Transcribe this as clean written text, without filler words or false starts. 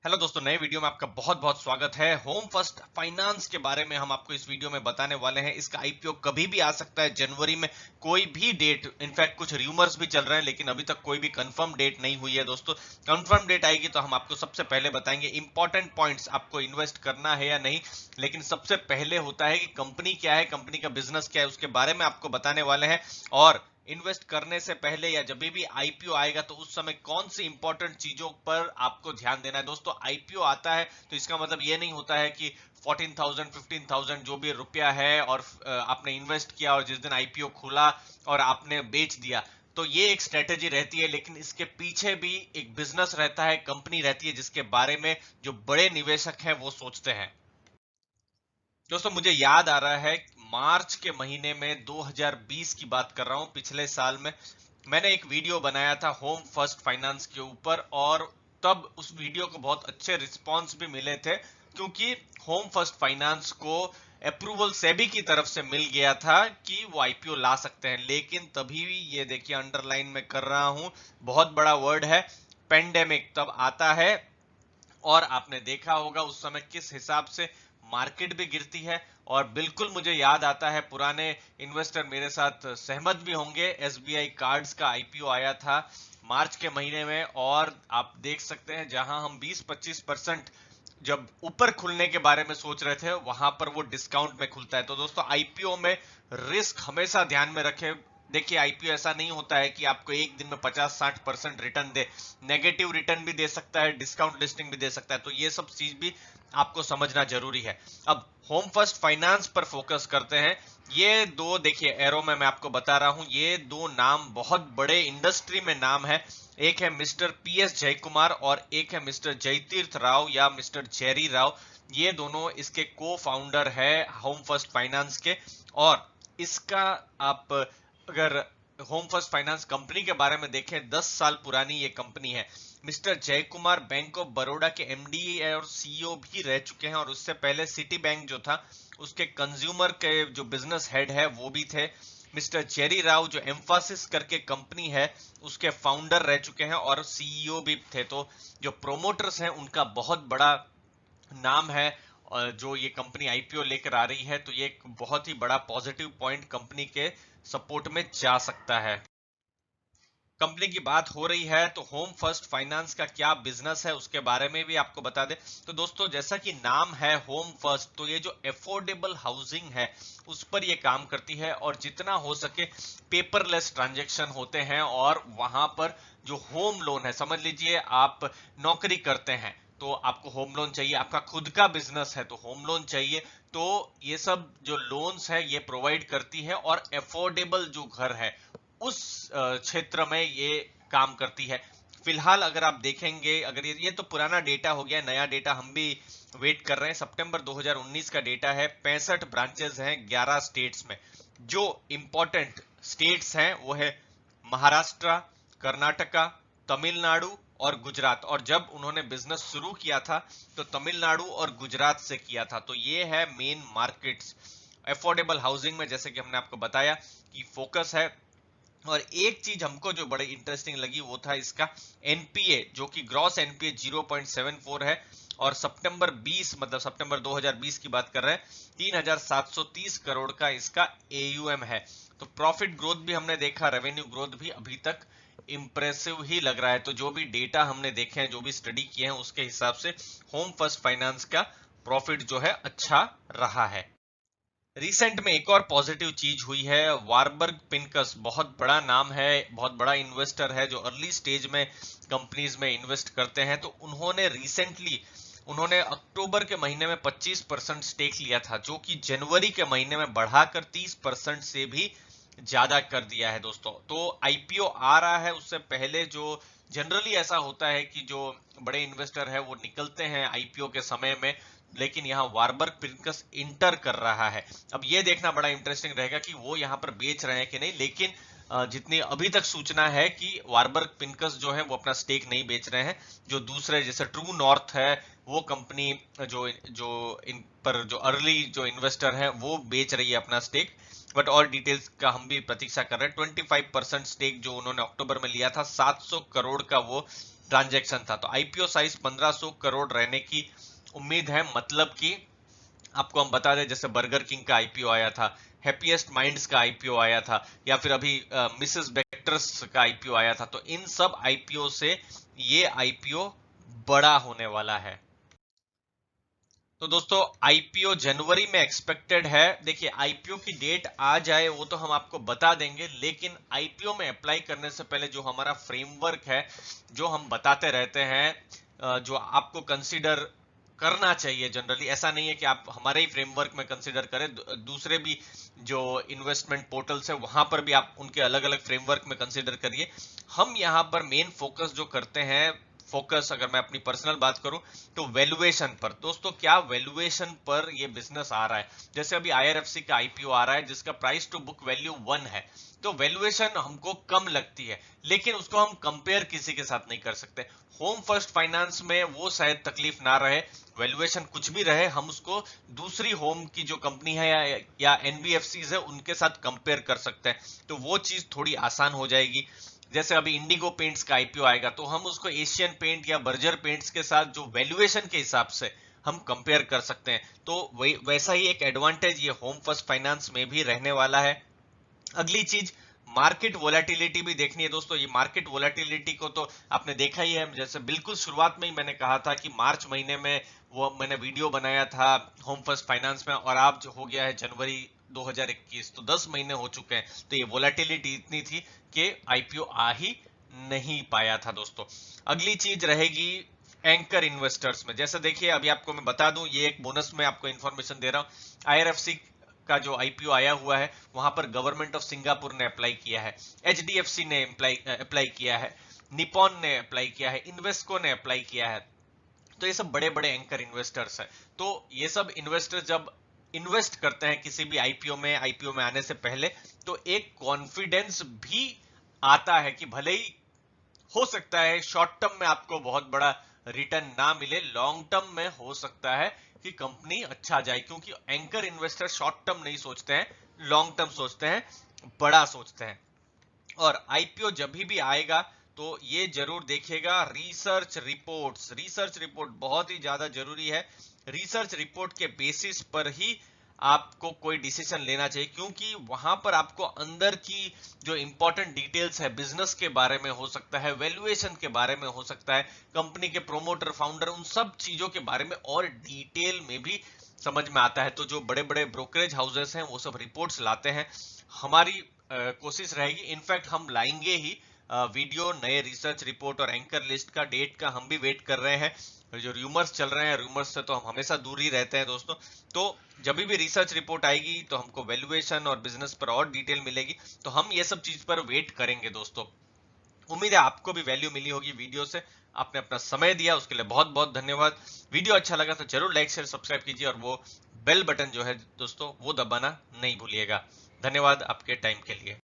Hello दोस्तों, नए video में आपका बहुत बहुत स्वागत है। होम फर्स्ट फाइनेंस के बारे में हम आपको इस वीडियो में बताने वाले हैं। इसका आईपीओ कभी भी आ सकता है, जनवरी में कोई भी डेट। इनफैक्ट कुछ रूमर्स भी चल रहे हैं, लेकिन अभी तक कोई भी कंफर्म डेट नहीं हुई है दोस्तों। कंफर्म डेट आएगी तो हम आपको सबसे पहले बताएंगे इंपॉर्टेंट पॉइंट्स, आपको इन्वेस्ट करना है या नहीं। लेकिन सबसे पहले होता है कि कंपनी क्या है, कंपनी का बिजनेस क्या है, उसके बारे में आपको बताने वाले हैं। और इन्वेस्ट करने से पहले या जब भी आईपीओ आएगा तो उस समय कौन सी इंपॉर्टेंट चीजों पर आपको ध्यान देना है। दोस्तों, आईपीओ आता है तो इसका मतलब ये नहीं होता है कि 14,000 15,000 जो भी रुपया है और आपने इन्वेस्ट किया और जिस दिन आईपीओ खुला और आपने बेच दिया, तो ये एक स्ट्रेटेजी रहती है। लेकिन इसके पीछे भी एक बिजनेस रहता है, कंपनी रहती है, जिसके बारे में जो बड़े निवेशक हैं वो सोचते हैं। दोस्तों, मुझे याद आ रहा है मार्च के महीने में 2020 की बात कर रहा हूं, पिछले साल में मैंने एक वीडियो बनाया था होम फर्स्ट फाइनेंस के ऊपर। और तब उस वीडियो को बहुत अच्छे रिस्पांस भी मिले थे, क्योंकि होम फर्स्ट फाइनेंस को अप्रूवल सेबी की तरफ से मिल गया था कि वो आईपीओ ला सकते हैं। लेकिन तभी ये देखिए, अंडरलाइन में कर रहा हूं, बहुत बड़ा वर्ड है, पेंडेमिक तब आता है। और आपने देखा होगा उस समय किस हिसाब से मार्केट भी गिरती है। और बिल्कुल मुझे याद आता है, पुराने इन्वेस्टर मेरे साथ सहमत भी होंगे, एसबीआई कार्ड्स का आईपीओ आया था मार्च के महीने में। और आप देख सकते हैं, जहां हम 20-25% जब ऊपर खुलने के बारे में सोच रहे थे, वहां पर वो डिस्काउंट में खुलता है। तो दोस्तों, आईपीओ में रिस्क हमेशा ध्यान में रखें। देखिए, आईपीओ ऐसा नहीं होता है कि आपको एक दिन में 50-60% रिटर्न दे। नेगेटिव रिटर्न भी दे सकता है, डिस्काउंट लिस्टिंग भी दे सकता है। तो ये सब चीज भी आपको समझना जरूरी है। अब होम फर्स्ट फाइनेंस पर फोकस करते हैं। ये दो देखिए, एरो में मैं आपको बता रहा हूं, ये दो नाम बहुत बड़े इंडस्ट्री में नाम है। एक है मिस्टर पीएस जयकुमार और एक है मिस्टर जयतीर्थ राव या मिस्टर जेरी राव। ये दोनों इसके को फाउंडर है होम फर्स्ट फाइनेंस के। और इसका आप अगर होम फर्स्ट फाइनेंस कंपनी के बारे में देखें, 10 साल पुरानी ये कंपनी है। Mister Jayakumar bank of Baroda के एमडी और सीईओ भी रह चुके हैं। और उससे पहले सिटी बैंक जो था, उसके कंज्यूमर के जो बिजनेस हेड है वो भी थे। मिस्टर जेरी राव जो एम्फासिस करके कंपनी है, उसके फाउंडर रह चुके हैं और सीईओ भी थे। तो जो प्रोमोटर्स हैं उनका बहुत बड़ा नाम है। और जो ये कंपनी आईपीओ लेकर आ रही है, तो ये एक बहुत ही बड़ा पॉजिटिव पॉइंट कंपनी के सपोर्ट में जा सकता है। कंपनी की बात हो रही है तो होम फर्स्ट फाइनेंस का क्या बिजनेस है उसके बारे में भी आपको बता दें। तो दोस्तों, जैसा कि नाम है होम फर्स्ट, तो ये जो अफोर्डेबल हाउसिंग है उस पर ये काम करती है। और जितना हो सके पेपरलेस ट्रांजैक्शन होते हैं। और वहां पर जो होम लोन है, समझ लीजिए आप नौकरी करते हैं तो आपको होम लोन चाहिए, आपका खुद का बिजनेस है तो होम लोन चाहिए। तो ये सब जो लोन्स है ये प्रोवाइड करती है। और अफोर्डेबल जो घर है उस क्षेत्र में ये काम करती है। फिलहाल अगर आप देखेंगे, अगर ये तो पुराना डेटा हो गया, नया डेटा हम भी वेट कर रहे हैं। सितंबर 2019 का डेटा है, 65 ब्रांचेस हैं 11 स्टेट्स में। जो इंपॉर्टेंट स्टेट्स हैं वो है महाराष्ट्र, कर्नाटका, तमिलनाडु और गुजरात। और जब उन्होंने बिजनेस शुरू किया था तो तमिलनाडु और गुजरात से किया था। तो ये है मेन मार्केट्स। अफोर्डेबल हाउसिंग में जैसे कि हमने आपको बताया कि फोकस है। और एक चीज हमको जो बड़े इंटरेस्टिंग लगी वो था इसका एनपीए, जो कि ग्रॉस एनपीए 0.74 है। और सितंबर 20 मतलब सितंबर 2020 की बात कर रहे हैं, 3,730 करोड़ का इसका एयूएम है। तो प्रॉफिट ग्रोथ भी हमने देखा, रेवेन्यू ग्रोथ भी अभी तक इंप्रेसिव ही लग रहा है। तो जो भी डेटा हमने देखे हैं, जो भी स्टडी किए हैं, उसके हिसाब से होम फर्स्ट फाइनेंस का प्रॉफिट जो है अच्छा रहा है। रिसेंट में एक और पॉजिटिव चीज हुई है, वारबर्ग पिनकस बहुत बड़ा नाम है, बहुत बड़ा इन्वेस्टर है जो अर्ली स्टेज में कंपनीज में इन्वेस्ट करते हैं। तो उन्होंने अक्टूबर के महीने में 25% स्टेक लिया था, जो कि जनवरी के महीने में बढ़ाकर 30% से भी ज्यादा कर दिया है दोस्तों। तो आईपीओ आ रहा है, उससे पहले जो जनरली ऐसा होता है कि जो बड़े इन्वेस्टर है वो निकलते हैं आईपीओ के समय में। लेकिन यहाँ वारबर्ग पिनकस इंटर कर रहा है। अब ये देखना बड़ा इंटरेस्टिंग रहेगा कि वो यहाँ पर बेच रहे हैं कि नहीं। लेकिन जितनी अभी तक सूचना है कि वारबर्ग पिनकस जो है वो अपना स्टेक नहीं बेच रहे हैं। जो दूसरे जैसे ट्रू नॉर्थ है, वो कंपनी जो जो इन पर जो अर्ली जो इन्वेस्टर है वो बेच रही है अपना स्टेक। बट और डिटेल्स का हम भी प्रतीक्षा कर रहे हैं। 25% स्टेक जो उन्होंने अक्टूबर में लिया था, 700 करोड़ का वो ट्रांजैक्शन था। तो आईपीओ साइज 1500 करोड़ रहने की उम्मीद है। मतलब कि आपको हम बता दें, जैसे बर्गर किंग का आईपीओ आया था, हैप्पीएस्ट माइंड्स का आईपीओ आया था, या फिर अभी मिसेस बेक्टर्स का आईपीओ आया था। तो इन सब आईपीओ से ये आईपीओ बड़ा होने वाला है। तो दोस्तों आईपीओ जनवरी में एक्सपेक्टेड है। देखिए आईपीओ की डेट आ जाए वो तो हम आपको बता देंगे, लेकिन आईपीओ में अप्लाई करने से पहले जो हमारा फ्रेमवर्क है, जो हम बताते रहते हैं, जो आपको कंसीडर करना चाहिए जनरली, ऐसा नहीं है कि आप हमारे ही फ्रेमवर्क में कंसीडर करें, दूसरे भी जो इन्वेस्टमेंट पोर्टल्स है वहां पर भी आप उनके अलग अलग फ्रेमवर्क में कंसीडर करिए। हम यहाँ पर मेन फोकस जो करते हैं, फोकस अगर मैं अपनी पर्सनल बात करूं तो वैल्यूएशन पर। दोस्तों क्या वैल्यूएशन पर ये बिजनेस आ रहा है। जैसे अभी आईआरएफसी का आईपीओ आ रहा है जिसका प्राइस टू बुक वैल्यू 1 है, तो वैल्यूएशन हमको कम लगती है, लेकिन उसको हम कंपेयर किसी के साथ नहीं कर सकते। होम फर्स्ट फाइनेंस में वो शायद तकलीफ ना रहे, वैल्यूएशन कुछ भी रहे, हम उसको दूसरी होम की जो कंपनी है या एनबीएफसीज है उनके साथ कंपेयर कर सकते हैं, तो वो चीज थोड़ी आसान हो जाएगी। जैसे अभी इंडिगो पेंट्स का आईपीओ आएगा तो हम उसको एशियन पेंट या बर्जर पेंट्स के साथ जो वैल्यूएशन के हिसाब से हम कंपेयर कर सकते हैं। तो वैसा ही एक एडवांटेज ये होम फर्स्ट फाइनेंस में भी रहने वाला है। अगली चीज मार्केट वोलेटिलिटी भी देखनी है दोस्तों। ये मार्केट वोलेटिलिटी को तो आपने देखा ही है, जैसे बिल्कुल शुरुआत में ही मैंने कहा था कि मार्च महीने में वो मैंने वीडियो बनाया था होम फर्स्ट फाइनेंस में, और अब जो हो गया है जनवरी 2021, तो 10 महीने हो चुके हैं। तो ये वोलेटिलिटी इतनी थी कि आईपीओ आ ही नहीं पाया था दोस्तों। अगली चीज रहेगी एंकर इन्वेस्टर्स में। जैसे देखिए अभी आपको मैं बता दूं, ये एक बोनस में आपको इन्फॉर्मेशन दे रहा हूं, आईआरएफसी का जो आईपीओ आया हुआ है वहां पर गवर्नमेंट ऑफ सिंगापुर ने अप्लाई किया है, एचडीएफसी ने अप्लाई किया है, निपॉन ने अप्लाई किया है, इन्वेस्को ने अप्लाई किया है। तो ये सब बड़े बड़े एंकर इन्वेस्टर्स हैं। तो ये सब इन्वेस्टर्स जब इन्वेस्ट करते हैं किसी भी आईपीओ में आने से पहले, तो एक कॉन्फिडेंस भी आता है कि भले ही हो सकता है शॉर्ट टर्म में आपको बहुत बड़ा रिटर्न ना मिले, लॉन्ग टर्म में हो सकता है कि कंपनी अच्छा जाए, क्योंकि एंकर इन्वेस्टर शॉर्ट टर्म नहीं सोचते हैं, लॉन्ग टर्म सोचते हैं, बड़ा सोचते हैं। और आईपीओ जब भी आएगा तो ये जरूर देखिएगा रिसर्च रिपोर्ट बहुत ही ज्यादा जरूरी है। रिसर्च रिपोर्ट के बेसिस पर ही आपको कोई डिसीजन लेना चाहिए, क्योंकि वहां पर आपको अंदर की जो इंपॉर्टेंट डिटेल्स है बिजनेस के बारे में हो सकता है, वैल्यूएशन के बारे में हो सकता है, कंपनी के प्रोमोटर फाउंडर, उन सब चीजों के बारे में और डिटेल में भी समझ में आता है। तो जो बड़े बड़े ब्रोकरेज हाउसेस हैं वो सब रिपोर्ट्स लाते हैं। हमारी कोशिश रहेगी, इनफैक्ट हम लाएंगे ही वीडियो नए रिसर्च रिपोर्ट और एंकर लिस्ट का, डेट का हम भी वेट कर रहे हैं। जो रूमर्स चल रहे हैं, रूमर्स से तो हम हमेशा दूर ही रहते हैं दोस्तों। तो जब भी रिसर्च रिपोर्ट आएगी तो हमको वैल्यूएशन और बिजनेस पर और डिटेल मिलेगी, तो हम ये सब चीज पर वेट करेंगे दोस्तों। उम्मीद है आपको भी वैल्यू मिली होगी वीडियो से। आपने अपना समय दिया उसके लिए बहुत बहुत धन्यवाद। वीडियो अच्छा लगा तो जरूर लाइक शेयर सब्सक्राइब कीजिए, और वो बेल बटन जो है दोस्तों वो दबाना नहीं भूलिएगा। धन्यवाद आपके टाइम के लिए।